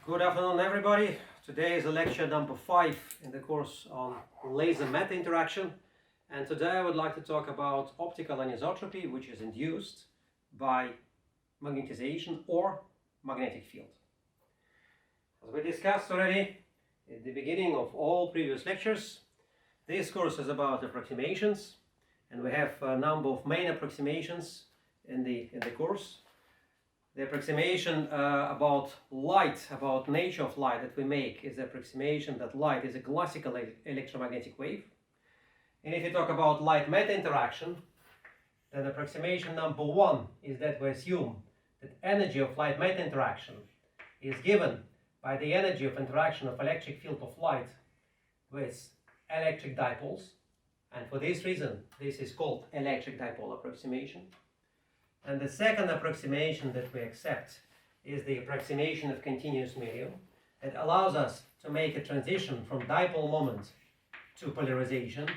Good afternoon, everybody. Today is lecture number 5 in the course on laser-matte interaction, and today I would like to talk about optical anisotropy, which is induced by magnetization or magnetic field. As we discussed already at the beginning of all previous lectures, this course is about approximations, and we have a number of main approximations in the course. The approximation about light, about nature of light that we make is the approximation that light is a classical electromagnetic wave. And if you talk about light-matte interaction, then approximation number 1 is that we assume that energy of light-matte interaction is given by the energy of interaction of electric field of light with electric dipoles. And for this reason, this is called electric dipole approximation. And the second approximation that we accept is the approximation of continuous medium. It allows us to make a transition from dipole moment to polarization.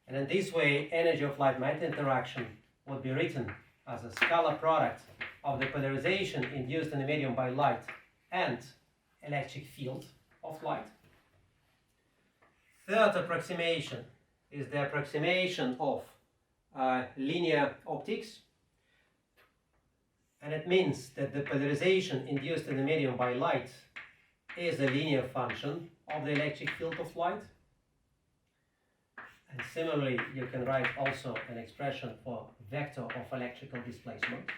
And in this way, energy of light-matte interaction would be written as a scalar product of the polarization induced in the medium by light and electric field of light. Third approximation is the approximation of linear optics, and it means that the polarization induced in the medium by light is a linear function of the electric field of light. And similarly, you can write also an expression for vector of electrical displacement.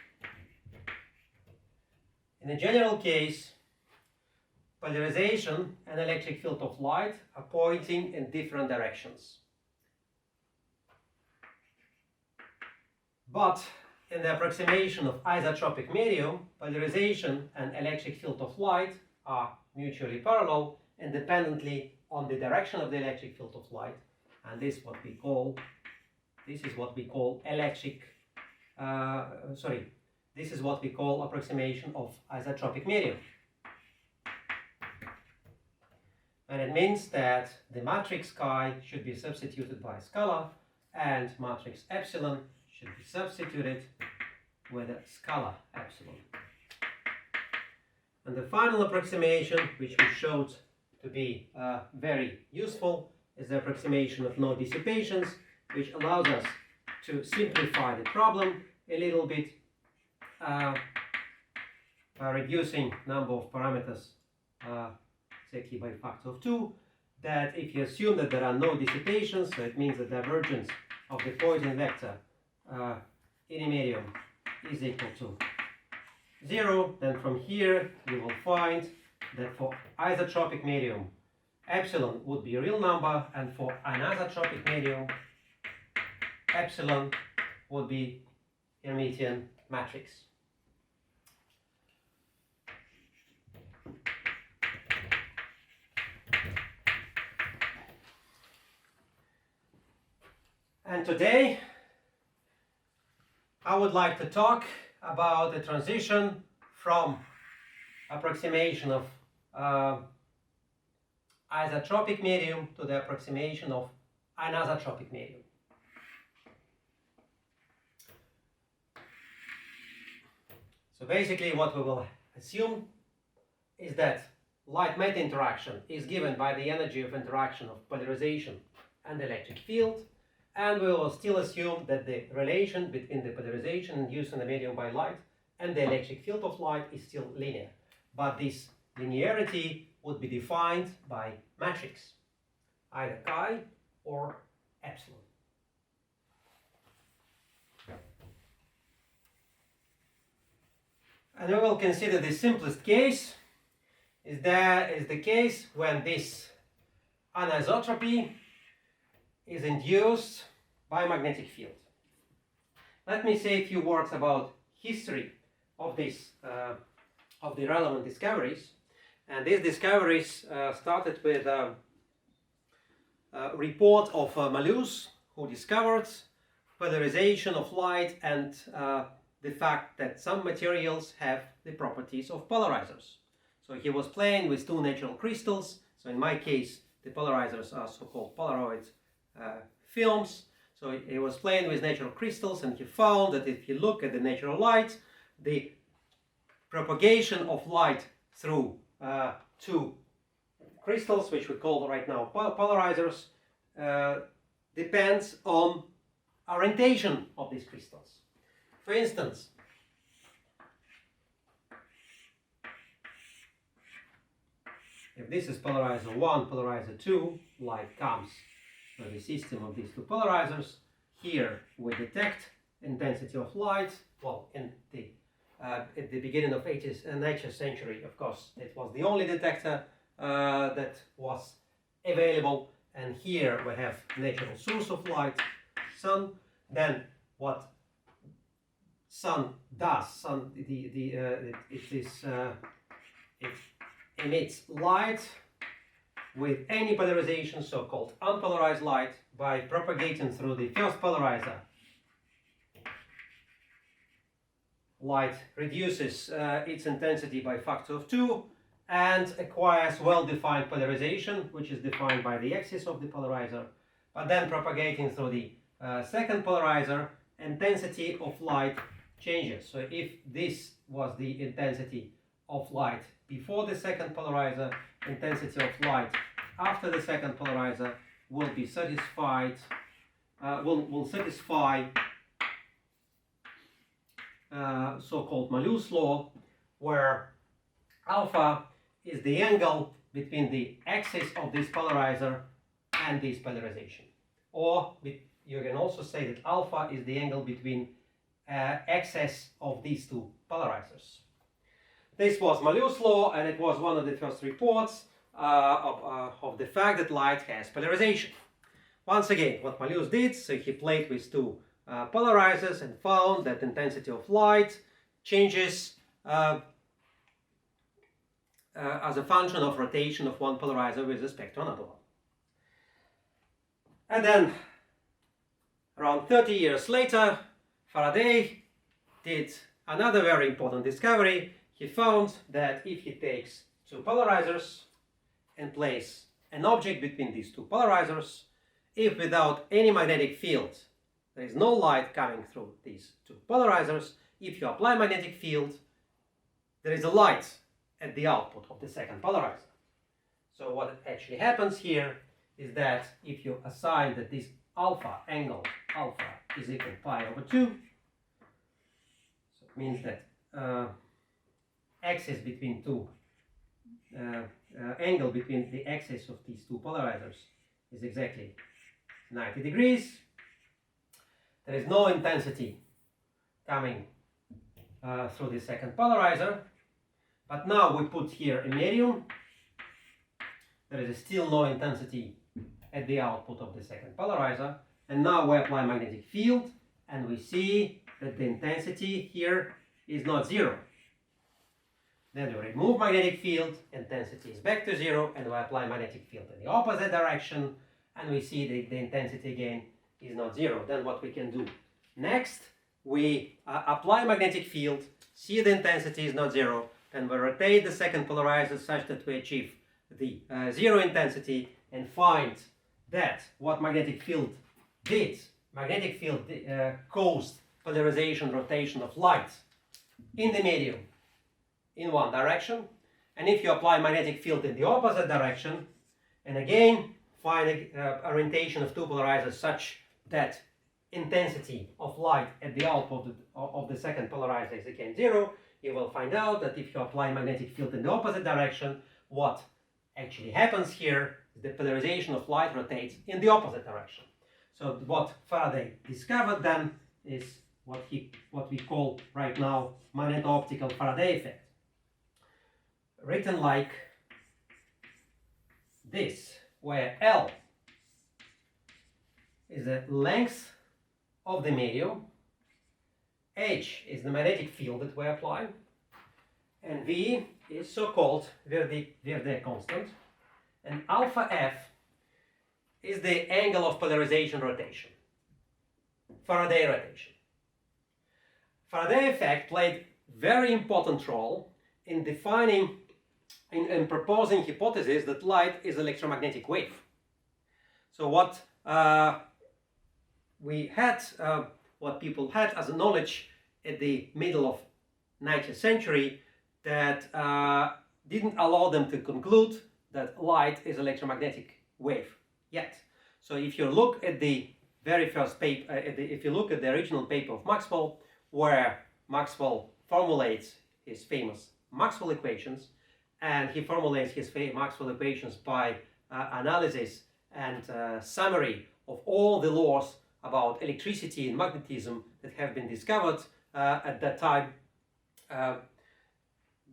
In a general case, polarization and electric field of light are pointing in different directions. But in the approximation of isotropic medium, polarization and electric field of light are mutually parallel independently on the direction of the electric field of light, and this is what we call approximation of isotropic medium. And it means that the matrix chi should be substituted by a scalar, and matrix epsilon should be substituted with a scalar epsilon. And the final approximation, which we showed to be very useful, is the approximation of no dissipations, which allows us to simplify the problem a little bit by reducing number of parameters exactly by factor of 2. That if you assume that there are no dissipations, so it means the divergence of the Poisson vector in a medium is equal to 0, then from here you will find that for isotropic medium epsilon would be a real number, and for anisotropic medium epsilon would be Hermitian matrix. And today I would like to talk about the transition from approximation of isotropic medium to the approximation of anisotropic medium. So basically what we will assume is that light-matte interaction is given by the energy of interaction of polarization and electric field. And we will still assume that the relation between the polarization induced in the medium by light and the electric field of light is still linear. But this linearity would be defined by matrix, either chi or epsilon. And we will consider the simplest case is the case when this anisotropy is induced by magnetic field. Let me say a few words about history of this of the relevant discoveries. And these discoveries started with a report of Malus, who discovered polarization of light and the fact that some materials have the properties of polarizers. So he was playing with two natural crystals. So in my case, the polarizers are so-called Polaroid films. So he was playing with natural crystals, and he found that if you look at the natural light, the propagation of light through two crystals, which we call right now polarizers, depends on orientation of these crystals. For instance, if this is polarizer 1, polarizer 2, light comes through the system of these two polarizers. Here we detect intensity of light. Well, at the beginning of 19th century, of course, it was the only detector that was available. And here we have natural source of light, sun. Then what sun does? It emits light with any polarization, so-called unpolarized light, by propagating through the first polarizer. Light reduces its intensity by a factor of 2 and acquires well-defined polarization, which is defined by the axis of the polarizer. But then propagating through the second polarizer, intensity of light changes. So if this was the intensity of light before the second polarizer, intensity of light after the second polarizer will be satisfied, will satisfy so-called Malus law, where alpha is the angle between the axis of this polarizer and this polarization. Or you can also say that alpha is the angle between axes of these two polarizers. This was Malus law, and it was one of the first reports of the fact that light has polarization. Once again, what Malus did, so he played with two polarizers and found that intensity of light changes as a function of rotation of one polarizer with respect to another one. And then, around 30 years later, Faraday did another very important discovery. He found that if he takes two polarizers and place an object between these two polarizers, if without any magnetic field there is no light coming through these two polarizers, if you apply magnetic field, there is a light at the output of the second polarizer. So what actually happens here is that if you assign that this angle alpha is equal to pi over 2, so it means that axis between two angle between the axis of these two polarizers is exactly 90 degrees. There is no intensity coming through the second polarizer, but now we put here a medium. There is still no intensity at the output of the second polarizer, and now we apply magnetic field, and we see that the intensity here is not 0. Then we remove magnetic field, intensity is back to 0, and we apply magnetic field in the opposite direction, and we see that the intensity again is not 0. Then what we can do next, we apply magnetic field, see the intensity is not 0, then we rotate the second polarizer such that we achieve the 0 intensity, and find that what magnetic field did, magnetic field caused polarization rotation of light in the medium in one direction, and if you apply magnetic field in the opposite direction, and again find orientation of two polarizers such that intensity of light at the output of the second polarizer is again 0, you will find out that if you apply magnetic field in the opposite direction, what actually happens here is the polarization of light rotates in the opposite direction. So what Faraday discovered then is what we call right now magneto-optical Faraday effect, written like this, where L is the length of the medium, H is the magnetic field that we apply, and V is so-called Verdet constant, and alpha F is the angle of polarization rotation, Faraday rotation. Faraday effect played very important role in defining, in proposing hypothesis that light is electromagnetic wave. So what what people had as a knowledge at the middle of 19th century, that didn't allow them to conclude that light is electromagnetic wave yet. So if you look at the very first paper, if you look at the original paper of Maxwell, where Maxwell formulates his famous Maxwell equations, and he formulates his Maxwell equations by analysis and summary of all the laws about electricity and magnetism that have been discovered at that time,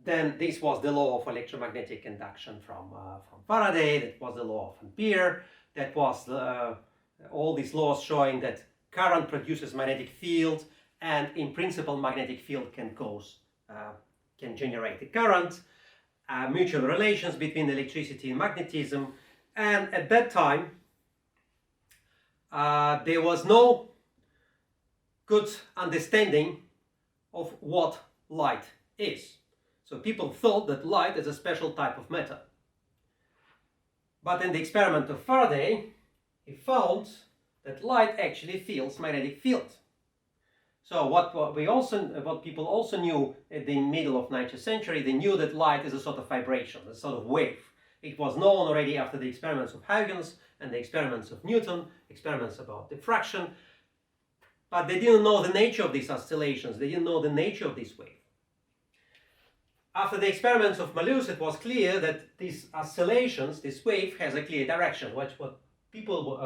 then this was the law of electromagnetic induction from Faraday, that was the law of Ampere, that was all these laws showing that current produces magnetic field, and in principle magnetic field can generate a current, mutual relations between electricity and magnetism. And at that time there was no good understanding of what light is. So people thought that light is a special type of matter. But in the experiment of Faraday, he found that light actually feels magnetic field. So what people also knew at the middle of 19th century, they knew that light is a sort of vibration, a sort of wave. It was known already after the experiments of Huygens and the experiments of Newton, experiments about diffraction, but they didn't know the nature of these oscillations, they didn't know the nature of this wave. After the experiments of Malus, it was clear that these oscillations, this wave, has a clear direction, what people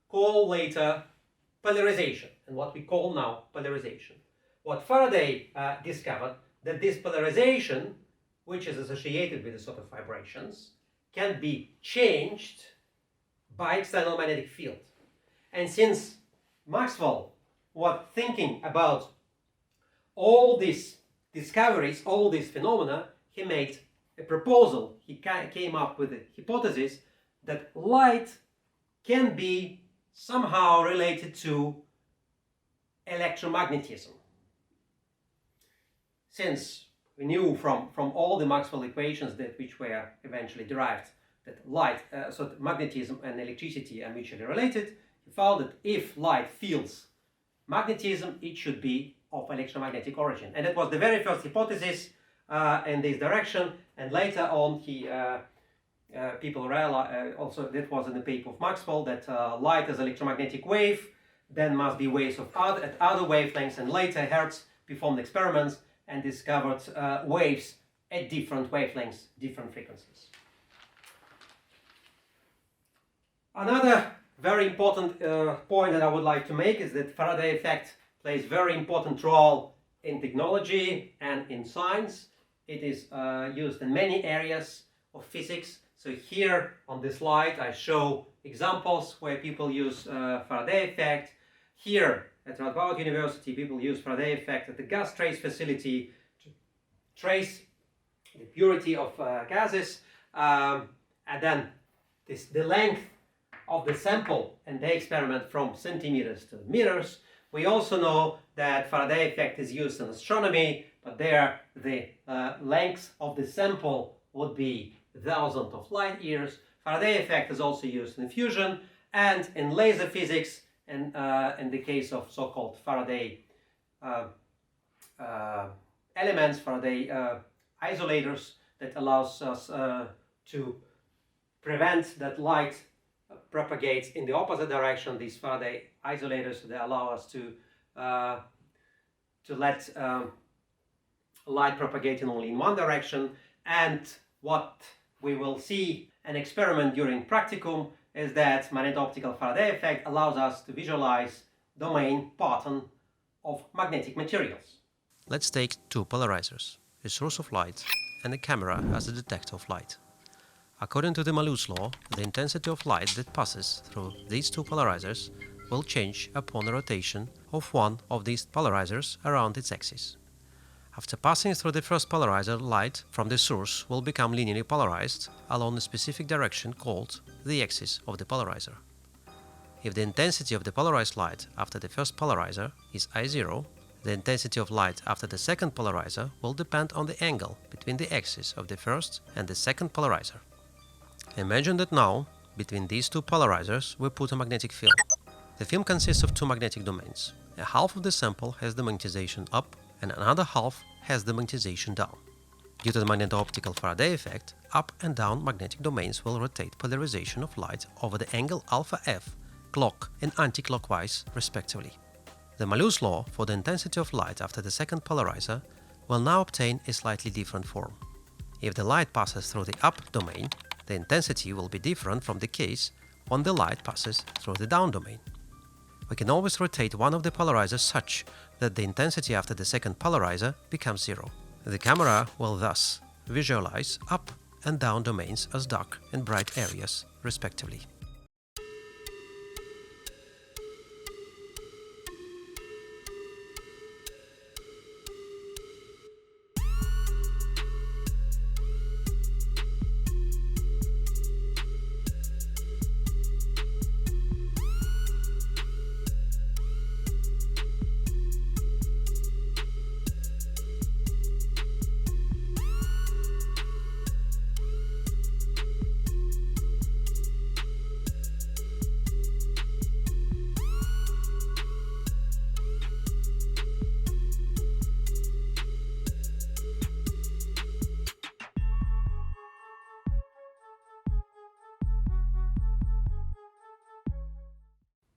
call later polarization, and what we call now polarization. What Faraday discovered, that this polarization, which is associated with a sort of vibrations, can be changed by external magnetic field. And since Maxwell was thinking about all these discoveries, all these phenomena, he made a proposal. He came up with a hypothesis that light can be somehow related to electromagnetism. Since we knew from all the Maxwell equations which were eventually derived that light, so magnetism and electricity are mutually related, he found that if light feels magnetism, it should be of electromagnetic origin. And that was the very first hypothesis in this direction. And later on, people realized, also that was in the paper of Maxwell, that light is electromagnetic wave, then must be waves at other wavelengths. And later Hertz performed experiments and discovered waves at different wavelengths, different frequencies. Another very important point that I would like to make is that Faraday effect plays very important role in technology and in science. It is used in many areas of physics. So here on this slide I show examples where people use Faraday effect. Here at Radboud University people use Faraday effect at the gas trace facility to trace the purity of gases, and then the length of the sample and the experiment from centimeters to meters. We also know that Faraday effect is used in astronomy, but there the length of the sample would be thousands of light years. Faraday effect is also used in fusion and in laser physics, and in the case of so-called Faraday elements, Faraday isolators, that allows us to prevent that light propagates in the opposite direction. These Faraday isolators, they allow us to let light propagate only in one direction. And what we will see an experiment during practicum is that magneto-optical Faraday effect allows us to visualize domain pattern of magnetic materials. Let's take two polarizers, a source of light and a camera as a detector of light. According to the Malus law, the intensity of light that passes through these two polarizers will change upon the rotation of one of these polarizers around its axis. After passing through the first polarizer, light from the source will become linearly polarized along a specific direction called the axis of the polarizer. If the intensity of the polarized light after the first polarizer is I0, the intensity of light after the second polarizer will depend on the angle between the axis of the first and the second polarizer. Imagine that now, between these two polarizers, we put a magnetic film. The film consists of two magnetic domains. A half of the sample has the magnetization up and another half has the magnetization down. Due to the magneto-optical Faraday effect, up and down magnetic domains will rotate polarization of light over the angle alpha f, clock and anti-clockwise respectively. The Malus law for the intensity of light after the second polarizer will now obtain a slightly different form. If the light passes through the up domain, the intensity will be different from the case when the light passes through the down domain. We can always rotate one of the polarizers such that the intensity after the second polarizer becomes zero. The camera will thus visualize up and down domains as dark and bright areas, respectively.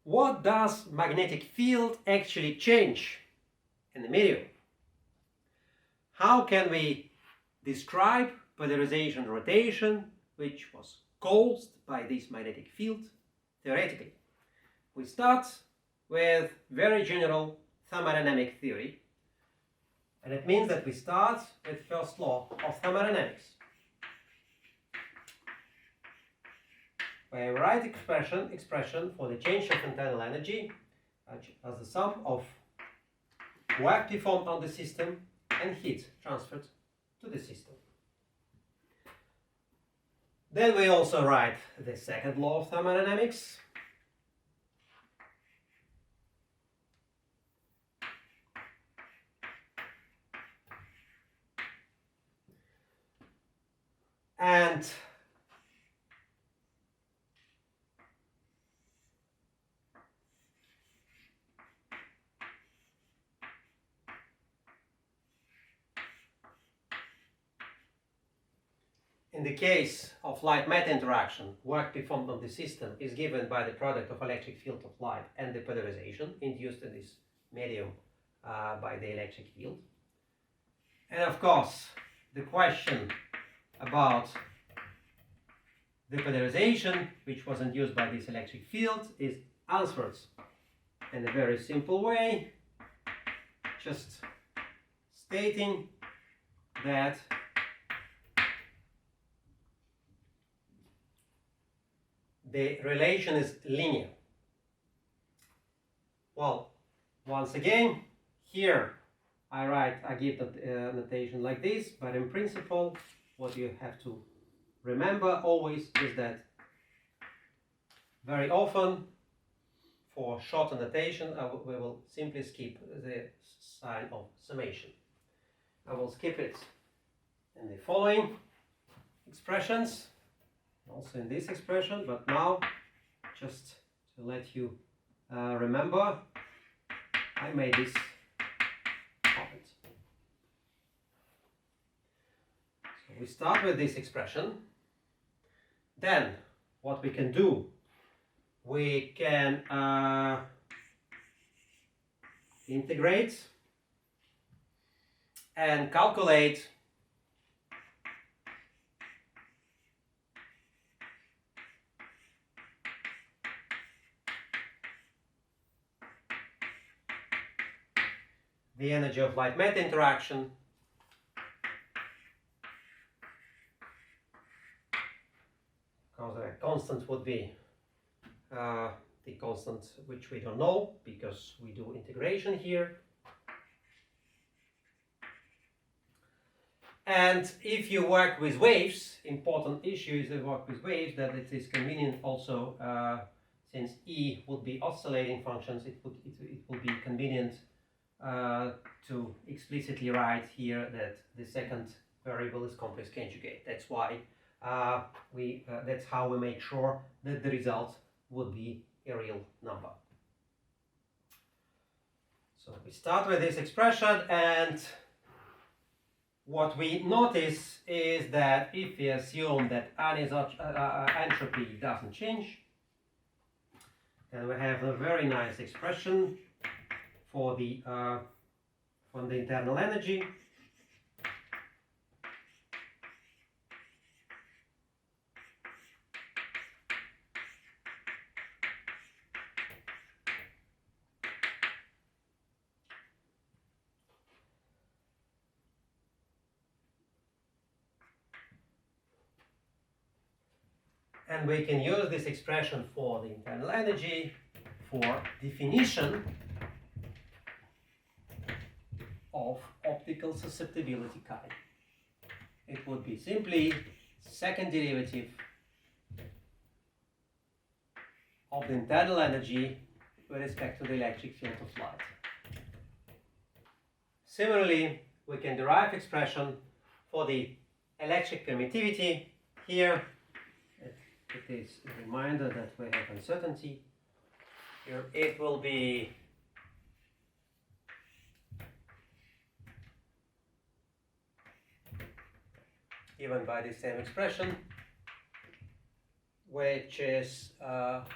What does magnetic field actually change in the medium? How can we describe polarization rotation which was caused by this magnetic field theoretically? We start with very general thermodynamic theory, and it means that we start with first law of thermodynamics. By a right expression for the change of internal energy as the sum of work performed on the system and heat transferred to the system. Then we also write the second law of thermodynamics. And in the case of light-matter interaction, work performed on the system is given by the product of electric field of light and the polarization induced in this medium by the electric field. And of course, the question about the polarization which was induced by this electric field is answered in a very simple way, just stating that the relation is linear. Well, once again, here I give the notation like this, but in principle, what you have to remember always is that very often for short notation, we will simply skip the sign of summation. I will skip it in the following expressions, also in this expression, but now just to let you remember, I made this comment. So we start with this expression. Then what we can do, we can integrate and calculate the energy of light-matter interaction because the constant would be the constant which we don't know because we do integration here. And if you work with waves, important issue is to work with waves, that it is convenient also since E would be oscillating functions, it will be convenient to explicitly write here that the second variable is complex conjugate. That's why that's how we make sure that the result would be a real number. So we start with this expression, and what we notice is that if we assume that entropy doesn't change, then we have a very nice expression for the internal energy. And we can use this expression for the internal energy for definition of optical susceptibility chi. It would be simply second derivative of the internal energy with respect to the electric field of light. Similarly, we can derive expression for the electric permittivity. Here it is a reminder that we have uncertainty. Here it will be given by the same expression, which is not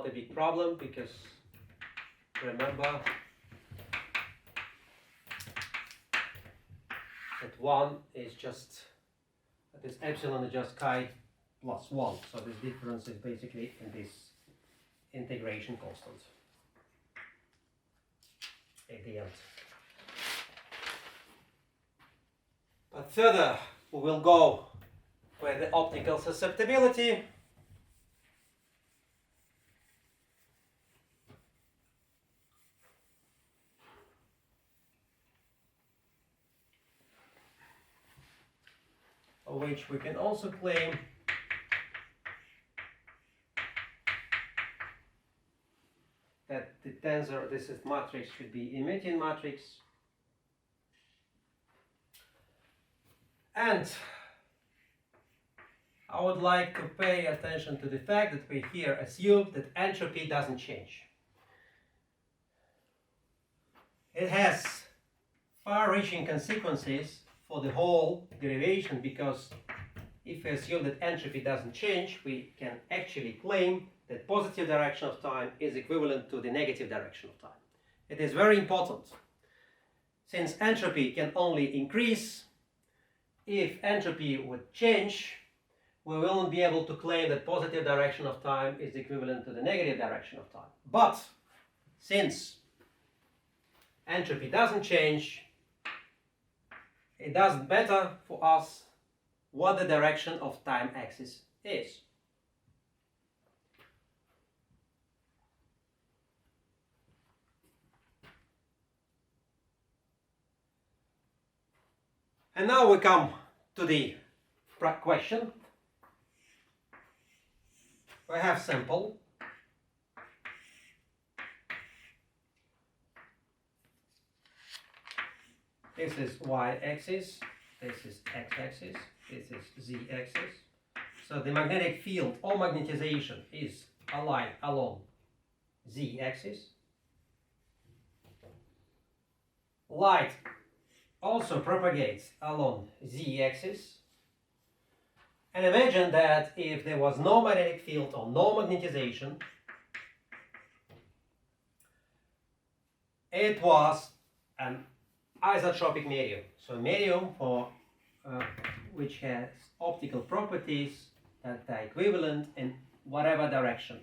a big problem, because remember that 1 is just, this epsilon is just chi plus 1, so this difference is basically in this integration constant at the end. But further, we will go with the optical susceptibility. Which we can also claim that the tensor, this is matrix, should be emitting matrix. And I would like to pay attention to the fact that we here assume that entropy doesn't change. It has far-reaching consequences for the whole derivation, because if we assume that entropy doesn't change, we can actually claim that positive direction of time is equivalent to the negative direction of time. It is very important, since entropy can only increase. If entropy would change, we won't be able to claim that positive direction of time is equivalent to the negative direction of time. But since entropy doesn't change, it doesn't matter for us what the direction of time axis is. And now we come to the question. We have sample. This is y-axis, this is x-axis, this is z-axis. So the magnetic field or magnetization is aligned along z-axis. Light also propagates along z-axis. And imagine that if there was no magnetic field or no magnetization, it was an isotropic medium. So a medium for which has optical properties that are equivalent in whatever direction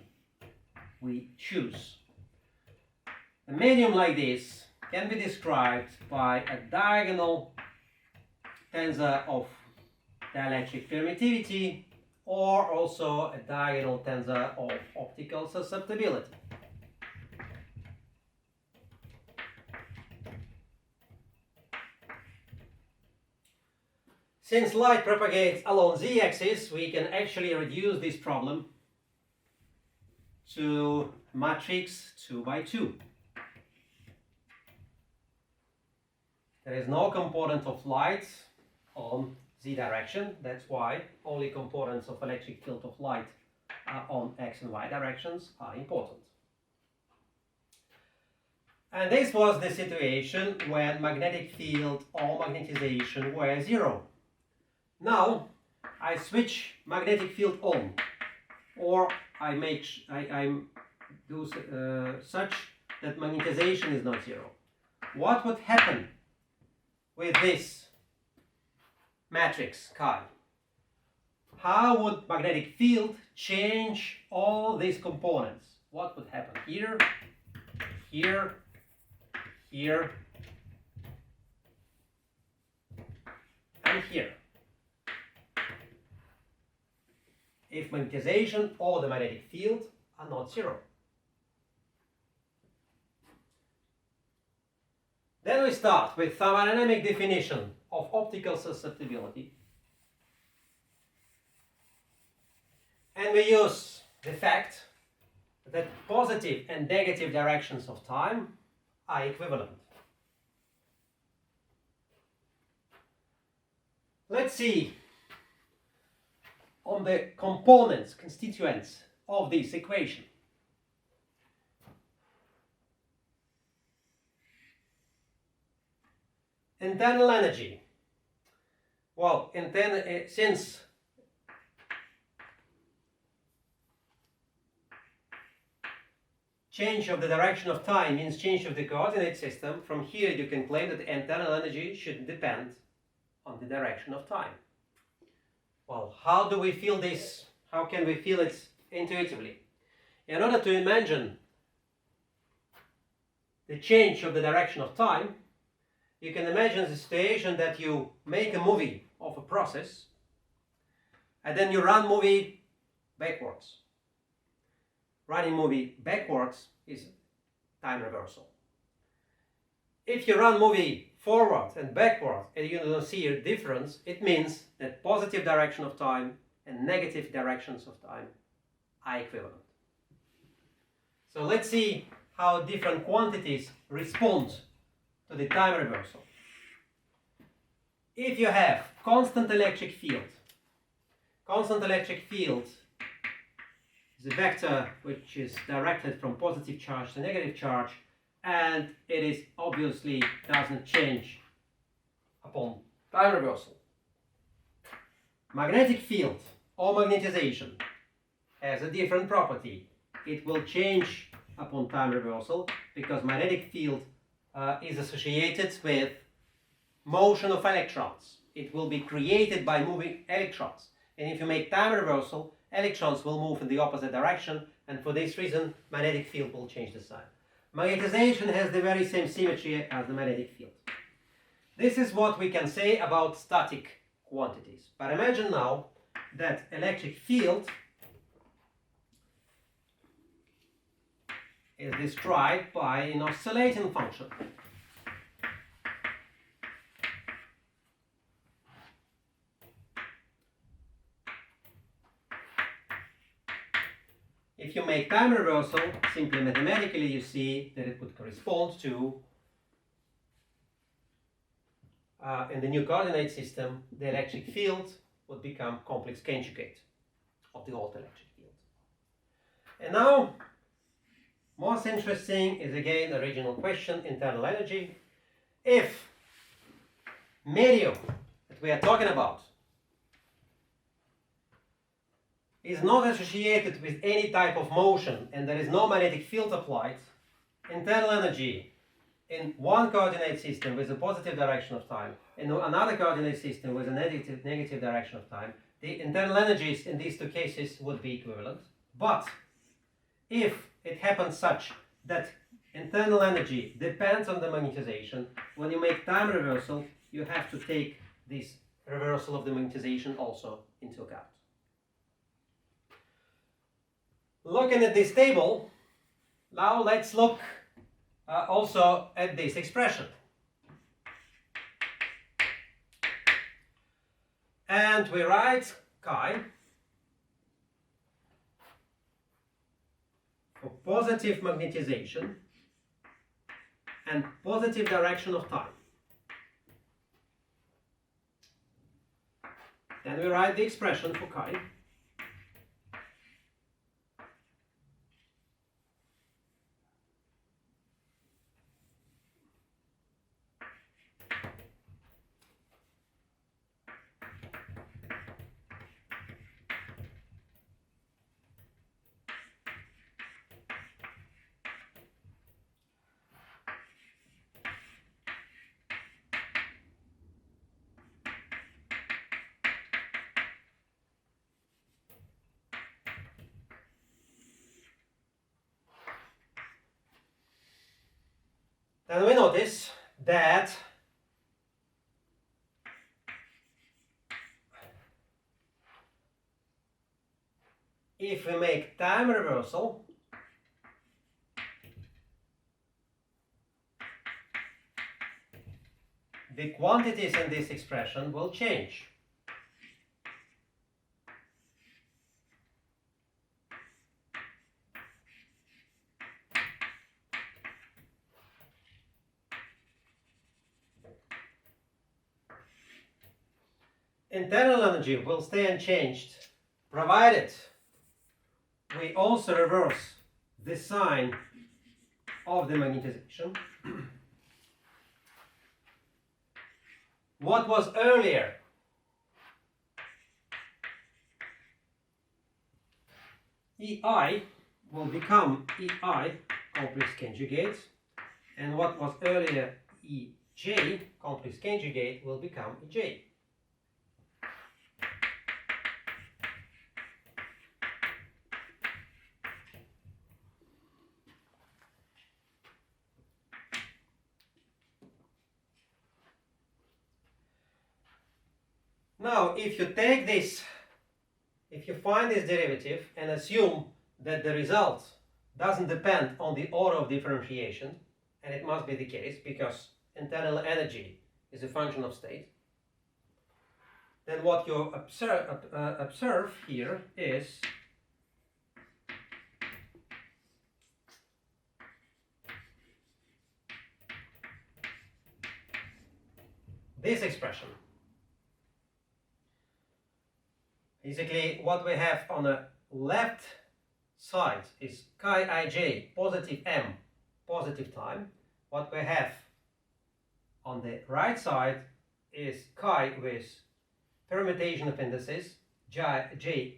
we choose. A medium like this can be described by a diagonal tensor of dielectric permittivity, or also a diagonal tensor of optical susceptibility. Since light propagates along z-axis, we can actually reduce this problem to matrix 2 by 2. There is no component of light on z direction. That's why only components of electric field of light on x and y directions are important. And this was the situation when magnetic field or magnetization were zero. Now I switch magnetic field on, or I do such that magnetization is not zero. What would happen with this matrix chi? How would magnetic field change all these components? What would happen here, here, here, and here? If magnetization or the magnetic field are not zero. Then we start with thermodynamic definition of optical susceptibility. And we use the fact that positive and negative directions of time are equivalent. Let's see on the components, constituents of this equation. Internal energy. Well, since change of the direction of time means change of the coordinate system, from here you can claim that the internal energy should depend on the direction of time. Well, how do we feel this? How can we feel it intuitively? In order to imagine the change of the direction of time, you can imagine the situation that you make a movie of a process and then you run movie backwards. Running movie backwards is time reversal. If you run movie forward and backward and you don't see a difference, it means that positive direction of time and negative directions of time are equivalent. So let's see how different quantities respond to the time reversal. If you have constant electric field is a vector which is directed from positive charge to negative charge, and it is obviously doesn't change upon time reversal. Magnetic field or magnetization has a different property. It will change upon time reversal because magnetic field is associated with motion of electrons. It will be created by moving electrons. And if you make time reversal, electrons will move in the opposite direction, and for this reason magnetic field will change the sign. Magnetization has the very same symmetry as the magnetic field. This is what we can say about static quantities. But imagine now that electric field is described by an oscillating function. If you make time reversal, simply mathematically you see that it would correspond to, in the new coordinate system, the electric field would become complex conjugate of the old electric field. And now, most interesting is again the original question, internal energy. If medium that we are talking about is not associated with any type of motion and there is no magnetic field applied, internal energy in one coordinate system with a positive direction of time and another coordinate system with a negative direction of time, the internal energies in these two cases would be equivalent. But if it happens such that internal energy depends on the magnetization, when you make time reversal, you have to take this reversal of the magnetization also into account. Looking at this table, now let's look also at this expression. And we write chi for positive magnetization and positive direction of time. Then we write the expression for chi. Then we notice that if we make time reversal, the quantities in this expression will change. Internal energy will stay unchanged, provided we also reverse the sign of the magnetization. What was earlier? EI will become EI complex conjugate, and what was earlier EJ complex conjugate will become EJ. Now, if you take this, if you find this derivative and assume that the result doesn't depend on the order of differentiation, and it must be the case because internal energy is a function of state, then what you observe here is this expression. Basically, what we have on the left side is chi ij positive m positive time. What we have on the right side is chi with permutation of indices ji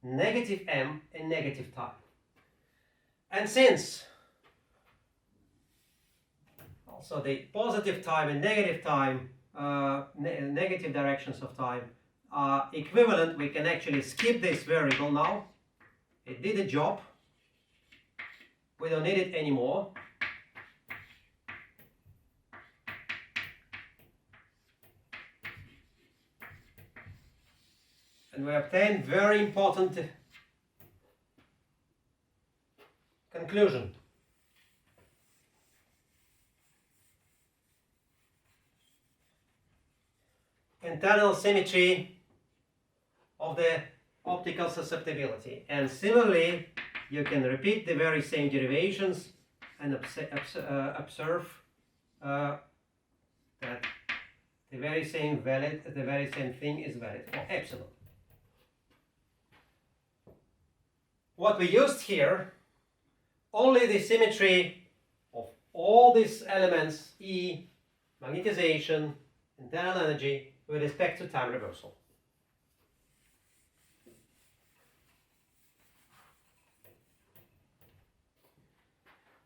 negative m and negative time. And since also the positive time and negative time, negative directions of time, are equivalent, we can actually skip this variable now. It did the job. We don't need it anymore. And we obtain very important conclusion. Internal symmetry of the optical susceptibility, and similarly you can repeat the very same derivations and observe that the very same thing is valid for epsilon. What we used here, only the symmetry of all these elements, E, magnetization, internal energy, with respect to time reversal.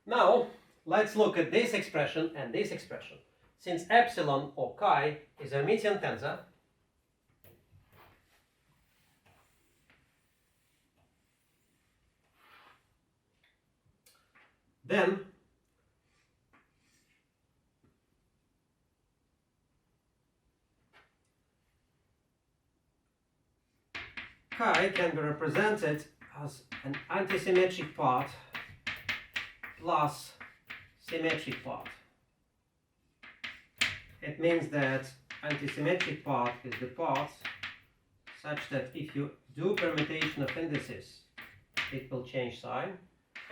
Now, let's look at this expression and this expression. Since epsilon or chi is a Hermitian tensor, then chi can be represented as an antisymmetric part plus symmetric part. It means that antisymmetric part is the part such that if you do permutation of indices, it will change sign,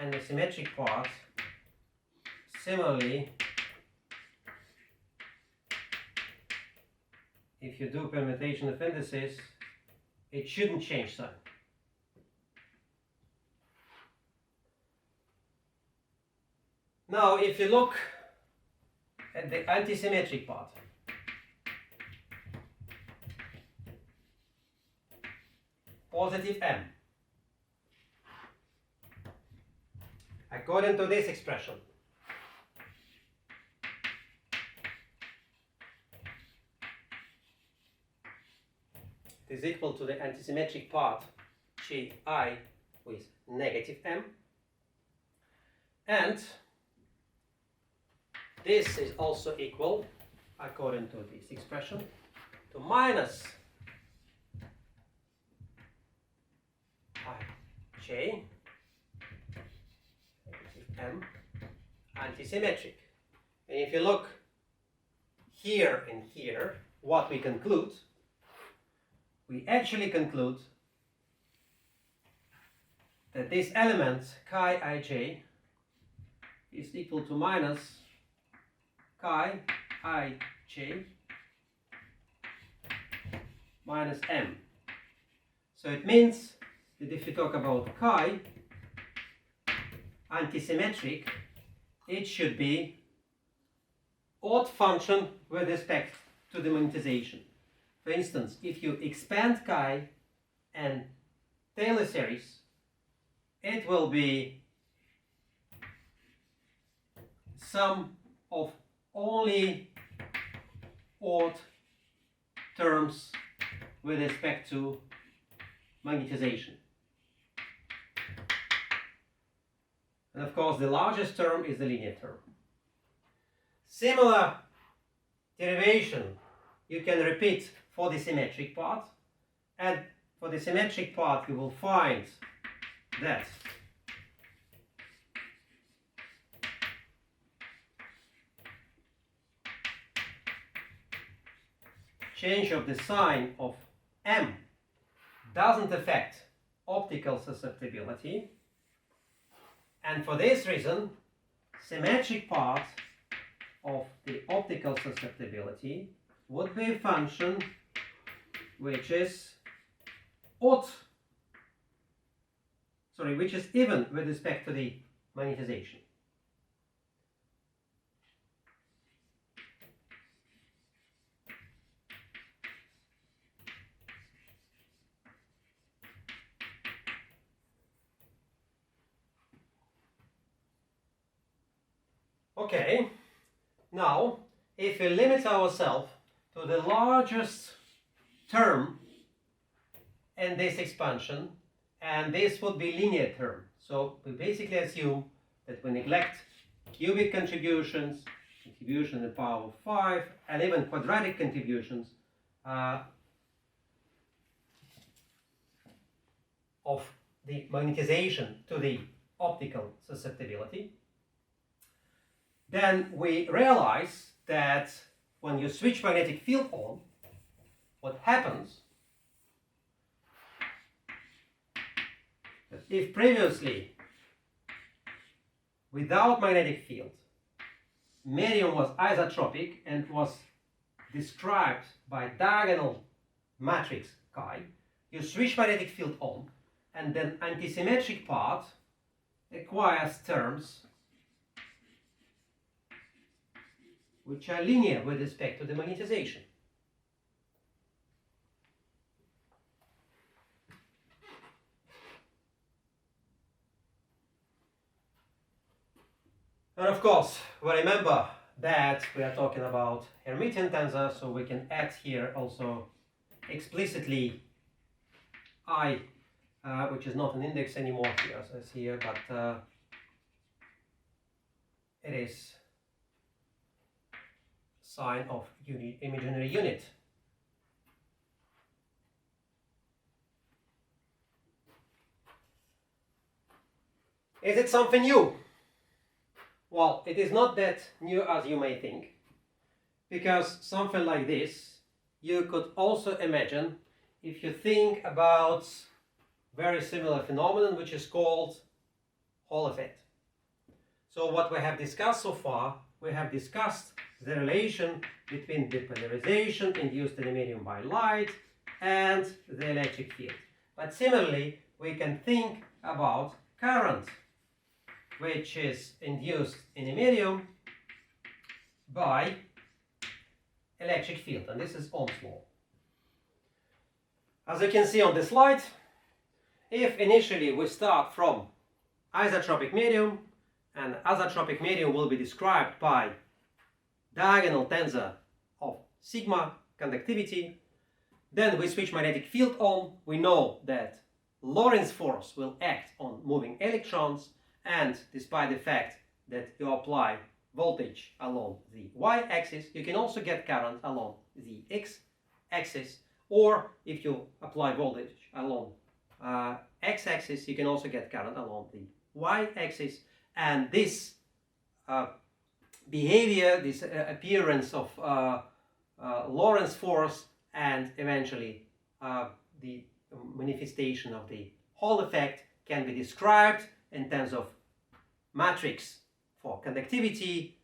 and the symmetric part, similarly, if you do permutation of indices, it shouldn't change sign. Now, if you look at the antisymmetric part, positive m, according to this expression, it is equal to the antisymmetric part Gi with negative m, and this is also equal, according to this expression, to minus ij m antisymmetric. And if you look here and here, what we conclude, we actually conclude that this element chi ij is equal to minus chi ij minus m. So it means that if you talk about chi antisymmetric, it should be odd function with respect to the monetization. For instance, if you expand chi and Taylor series, it will be sum of only odd terms with respect to magnetization. And of course, the largest term is the linear term. Similar derivation you can repeat for the symmetric part, and for the symmetric part you will find that change of the sign of m doesn't affect optical susceptibility, and for this reason symmetric part of the optical susceptibility would be a function which is even with respect to the magnetization. Okay, now if we limit ourselves to the largest term in this expansion, and this would be linear term. So we basically assume that we neglect cubic contributions, contribution to the power of 5, and even quadratic contributions of the magnetization to the optical susceptibility. Then we realize that when you switch magnetic field on, what happens that if previously without magnetic field medium was isotropic and was described by diagonal matrix chi, you switch magnetic field on, and then antisymmetric part acquires terms which are linear with respect to the magnetization. And of course, we remember that we are talking about Hermitian tensor, so we can add here also explicitly I, which is not an index anymore here, as here, but it is sign of imaginary unit. Is it something new? Well, it is not that new as you may think, because something like this you could also imagine if you think about very similar phenomenon which is called Hall effect. So what we have discussed so far, we have discussed the relation between the polarization induced in a medium by light and the electric field. But similarly, we can think about current, which is induced in a medium by electric field, and this is Ohm's law. As you can see on the slide, if initially we start from isotropic medium, and isotropic medium will be described by diagonal tensor of sigma conductivity, then we switch magnetic field on, we know that Lorentz force will act on moving electrons, and despite the fact that you apply voltage along the y-axis, you can also get current along the x-axis, or if you apply voltage along x-axis, you can also get current along the y-axis. And this behavior, this appearance of Lorentz force, and eventually the manifestation of the Hall effect can be described in terms of matrix for conductivity.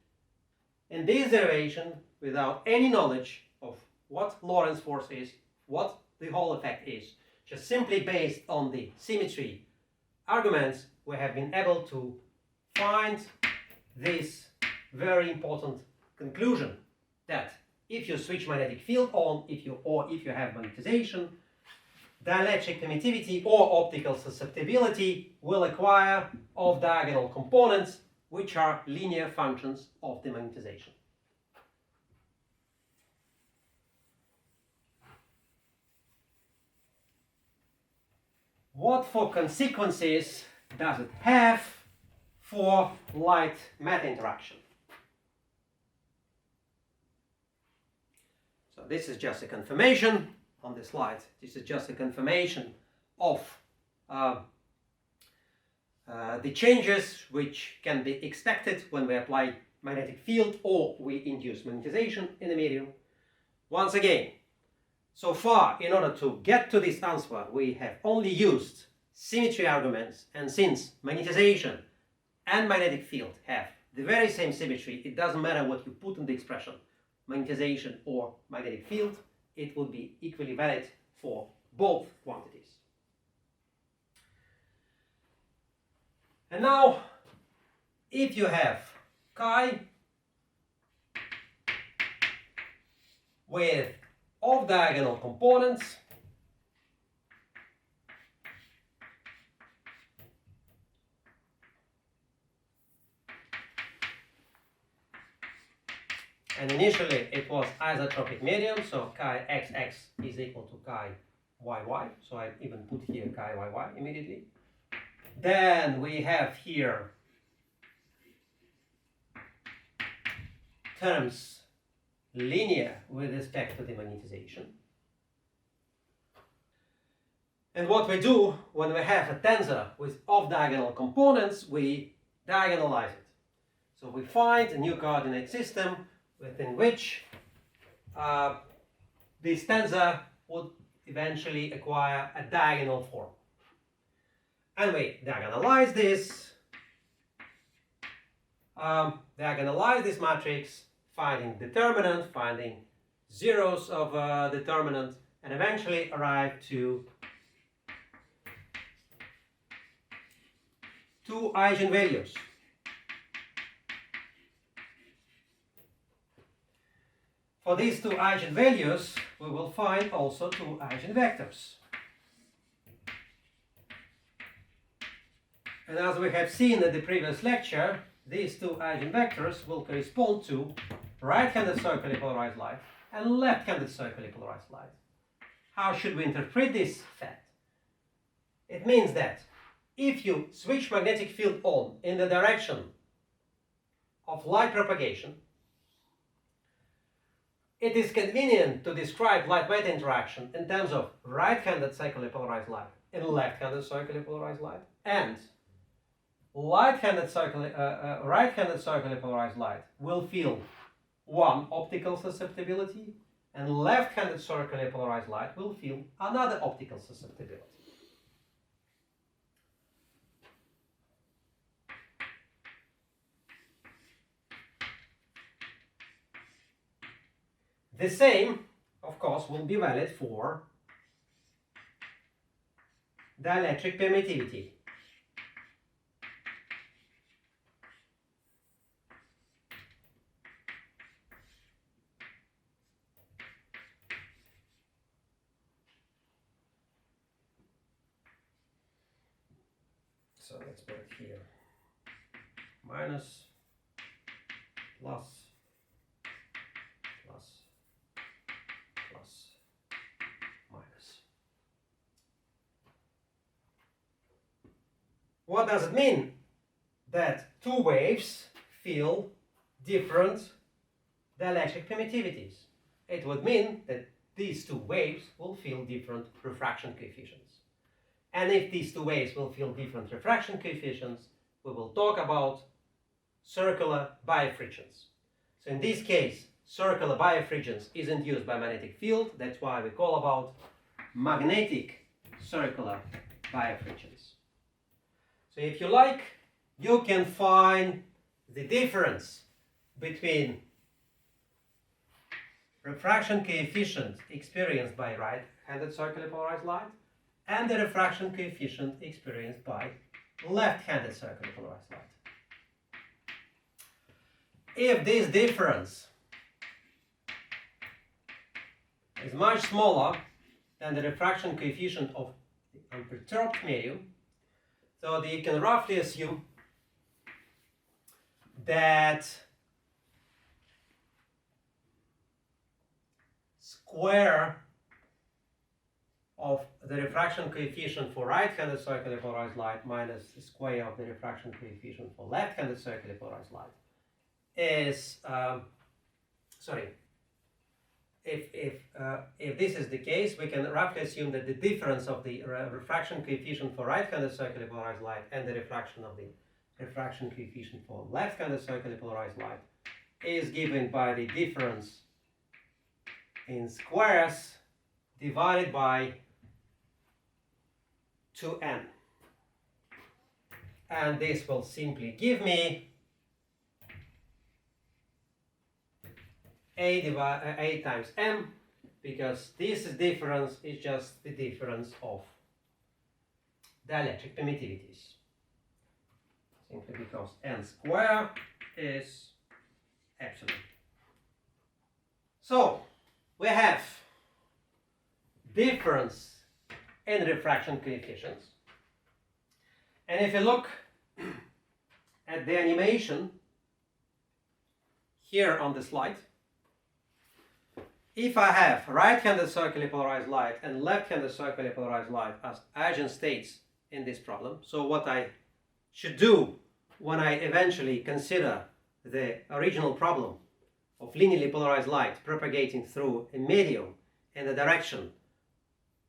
In this derivation, without any knowledge of what Lorentz force is, what the Hall effect is, just simply based on the symmetry arguments, we have been able to find this very important conclusion that if you switch magnetic field on, if you have magnetization, dielectric permittivity or optical susceptibility will acquire off-diagonal components which are linear functions of the magnetization. What for consequences does it have for light-matter interaction? So this is just a confirmation on the slide. This is just a confirmation of the changes which can be expected when we apply magnetic field or we induce magnetization in the medium. Once again, so far, in order to get to this answer, we have only used symmetry arguments, and since magnetization and magnetic field have the very same symmetry, it doesn't matter what you put in the expression, magnetization or magnetic field, it will be equally valid for both quantities. And now, if you have chi with off-diagonal components, and initially it was isotropic medium, so chi xx is equal to chi yy, so I even put here chi yy immediately. Then we have here terms linear with respect to the magnetization. And what we do when we have a tensor with off-diagonal components, we diagonalize it. So we find a new coordinate system within which this tensor would eventually acquire a diagonal form. And we diagonalize this matrix, finding determinant, finding zeros of determinant, and eventually arrive to two eigenvalues. For these two eigenvalues, we will find also two eigenvectors. And as we have seen in the previous lecture, these two eigenvectors will correspond to right-handed circularly polarized light and left-handed circularly polarized light. How should we interpret this fact? It means that if you switch magnetic field on in the direction of light propagation, it is convenient to describe light-matter interaction in terms of right-handed circularly polarized light and left-handed circularly polarized light, and right-handed circularly polarized light will feel one optical susceptibility, and left-handed circularly polarized light will feel another optical susceptibility. The same, of course, will be valid for dielectric permittivity. So let's put it here. Minus, plus, plus, plus, minus. What does it mean? That two waves feel different dielectric permittivities. It would mean that these two waves will feel different refraction coefficients. And if these two waves will feel different refraction coefficients, we will talk about circular birefringence. So in this case, circular birefringence is induced by magnetic field. That's why we call about magnetic circular birefringence. So if you like, you can find the difference between refraction coefficient experienced by right-handed circularly polarized light and the refraction coefficient experienced by left-handed circularly polarized light. If this difference is much smaller than the refraction coefficient of the unperturbed medium, so you can roughly assume that square of the refraction coefficient for right-handed circularly polarized light minus the square of the refraction coefficient for left-handed circularly polarized light is if this is the case, we can roughly assume that the difference of the refraction coefficient for right-handed circularly polarized light and the refraction of the refraction coefficient for left-handed circularly polarized light is given by the difference in squares divided by 2n. And this will simply give me A times m, because this difference is just the difference of dielectric permittivities. Simply because n squared is epsilon. So we have difference in refraction coefficients. And if you look at the animation here on the slide, if I have right-handed circularly polarized light and left-handed circularly polarized light as adjacent states in this problem, so what I should do when I eventually consider the original problem of linearly polarized light propagating through a medium in the direction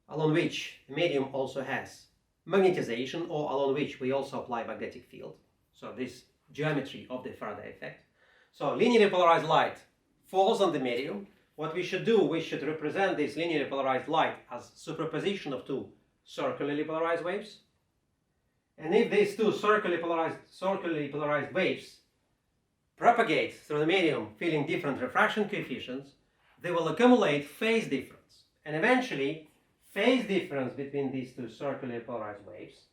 along which the medium also has magnetization, or along which we also apply magnetic field. So this geometry of the Faraday effect. So linearly polarized light falls on the medium. What we should do, we should represent this linearly polarized light as superposition of two circularly polarized waves. And if these two circularly polarized waves propagate through the medium feeling different refraction coefficients, they will accumulate phase difference. And eventually, phase difference between these two circularly polarized waves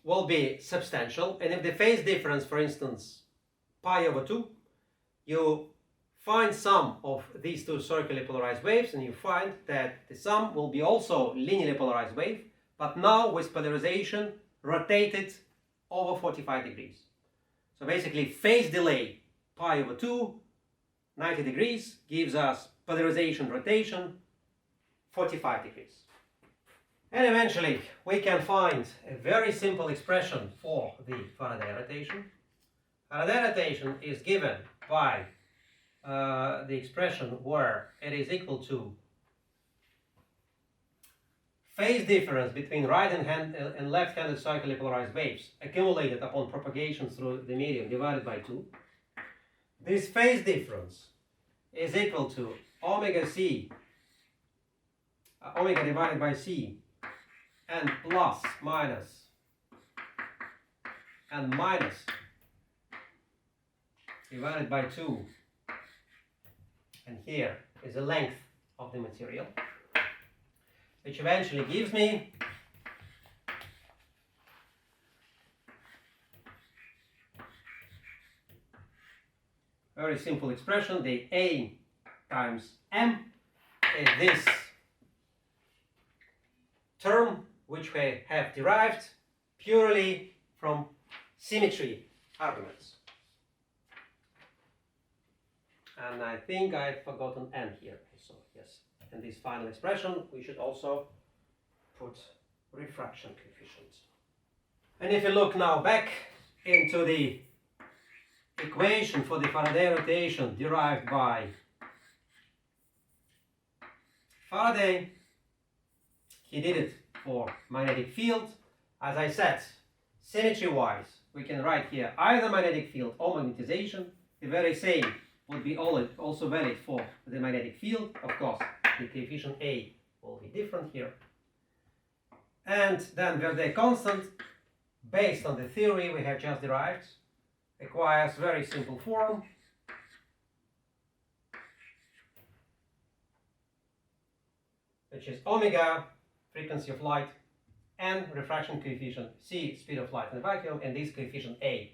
will be substantial. And if the phase difference, for instance, pi over 2, you find sum of these two circularly polarized waves, and you find that the sum will be also linearly polarized wave, but now with polarization rotated over 45 degrees. So basically phase delay pi over 2, 90 degrees, gives us polarization rotation 45 degrees. And eventually we can find a very simple expression for the Faraday rotation. Faraday rotation is given by the expression where it is equal to phase difference between right and left-handed circularly polarized waves accumulated upon propagation through the medium divided by 2. This phase difference is equal to omega divided by c, and plus, minus, and minus divided by 2. And here is the length of the material, which eventually gives me very simple expression. The A times M is this term which we have derived purely from symmetry arguments. And I think I've forgotten n here. So yes, in this final expression we should also put refraction coefficient. And if you look now back into the equation for the Faraday rotation derived by Faraday. He did it for magnetic field. As I said, symmetry-wise, we can write here either magnetic field or magnetization. The very same would be also valid for the magnetic field. Of course, the coefficient A will be different here. And then Faraday constant, based on the theory we have just derived, requires very simple form. Which is omega, frequency of light, and refraction coefficient, C, speed of light in a vacuum, and this coefficient A,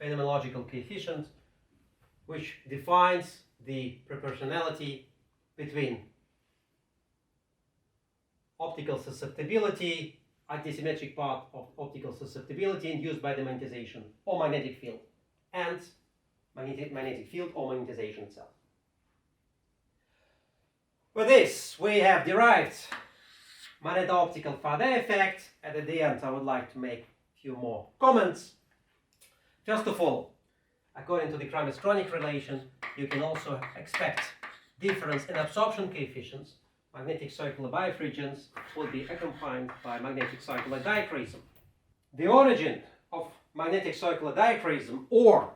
phenomenological coefficient, which defines the proportionality between optical susceptibility, antisymmetric part of optical susceptibility induced by the magnetization or magnetic field, and magnetic field or magnetization itself. With this, we have derived magneto-optical Faraday effect, and at the end I would like to make a few more comments. First of all, according to the chromastronic relation, you can also expect difference in absorption coefficients. Magnetic circular birefringence will be accompanied by magnetic circular dichroism. The origin of magnetic circular dichroism or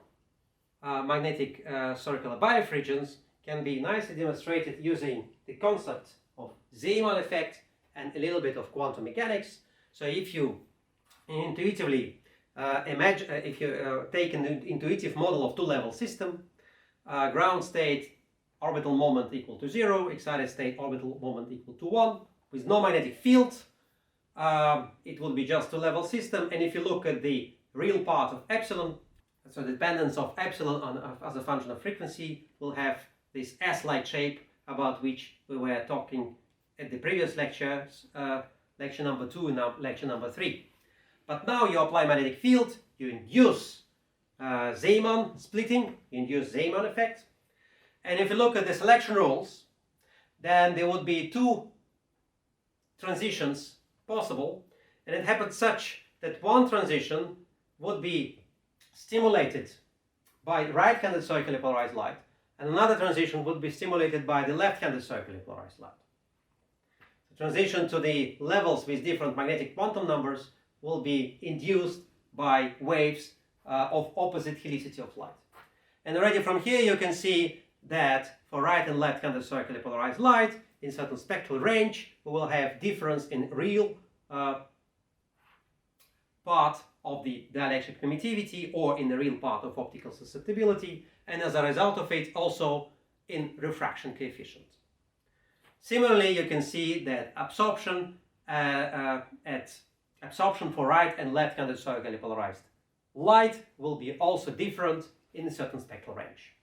magnetic circular birefringence can be nicely demonstrated using the concept of Zeeman effect and a little bit of quantum mechanics. So if you intuitively if you take an intuitive model of two-level system, ground state orbital moment equal to 0, excited state orbital moment equal to 1, with no magnetic field, it will be just two-level system. And if you look at the real part of epsilon, so the dependence of epsilon as a function of frequency will have this S-like shape about which we were talking at the previous lectures, lecture number 2 and now lecture number 3. But now you apply magnetic field, you induce Zeeman splitting, you induce Zeeman effect. And if you look at the selection rules, then there would be two transitions possible, and it happens such that one transition would be stimulated by right-handed circularly polarized light, and another transition would be stimulated by the left-handed circularly polarized light. The transition to the levels with different magnetic quantum numbers will be induced by waves of opposite helicity of light. And already from here you can see that for right and left-handed circularly polarized light, in certain spectral range, we will have difference in real part of the dielectric permittivity or in the real part of optical susceptibility, and as a result of it also in refraction coefficient. Similarly, you can see that absorption for right and left-handed circularly polarized light will be also different in a certain spectral range.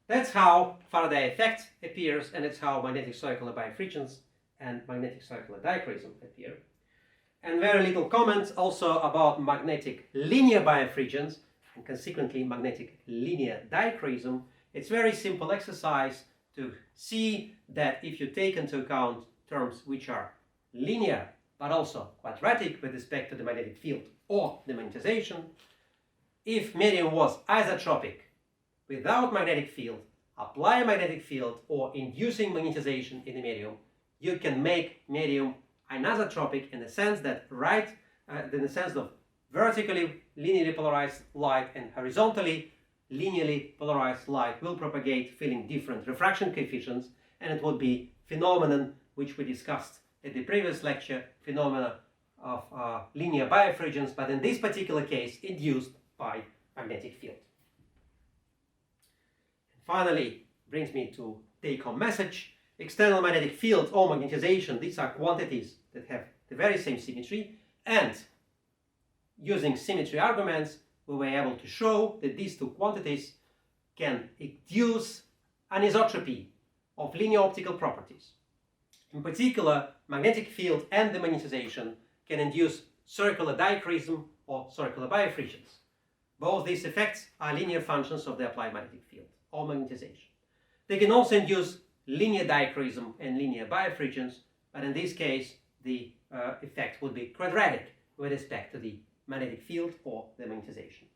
That's how Faraday effect appears, and it's how magnetic circular birefringence and magnetic circular dichroism appear. And very little comments also about magnetic linear birefringence and consequently magnetic linear dichroism. It's very simple exercise to see that if you take into account terms which are linear but also quadratic with respect to the magnetic field or the magnetization, if medium was isotropic without magnetic field, apply a magnetic field or inducing magnetization in the medium, you can make medium anisotropic in the sense that in the sense of vertically linearly polarized light and horizontally linearly polarized light will propagate filling different refraction coefficients, and it would be phenomenon which we discussed at the previous lecture, phenomena of linear birefringence, but in this particular case induced by magnetic field. Finally, brings me to take-home message. External magnetic field or magnetization, these are quantities that have the very same symmetry, and using symmetry arguments, we were able to show that these two quantities can induce anisotropy of linear optical properties. In particular, magnetic field and the magnetization can induce circular dichroism or circular birefringence. Both these effects are linear functions of the applied magnetic field or magnetization. They can also induce linear dichroism and linear birefringence, but in this case the effect would be quadratic with respect to the magnetic field or the magnetization.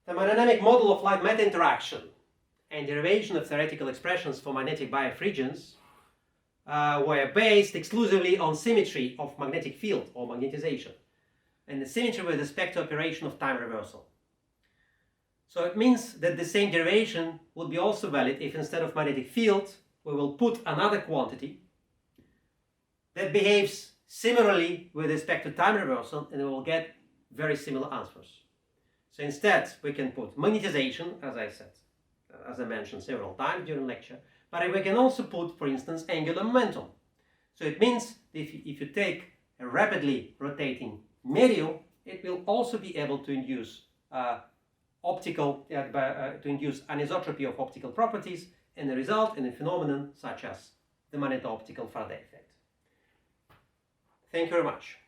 thermodynamic model of light-matter interaction and derivation of theoretical expressions for magnetic bias regions were based exclusively on symmetry of magnetic field or magnetization, and the symmetry with respect to operation of time reversal. So it means that the same derivation will be also valid if instead of magnetic field we will put another quantity that behaves similarly with respect to time reversal, and we will get very similar answers. So instead we can put magnetization, as I mentioned several times during lecture, but we can also put, for instance, angular momentum. So it means if you take a rapidly rotating medium, it will also be able to induce anisotropy of optical properties and the result in a phenomenon such as the magneto-optical Faraday effect. Thank you very much.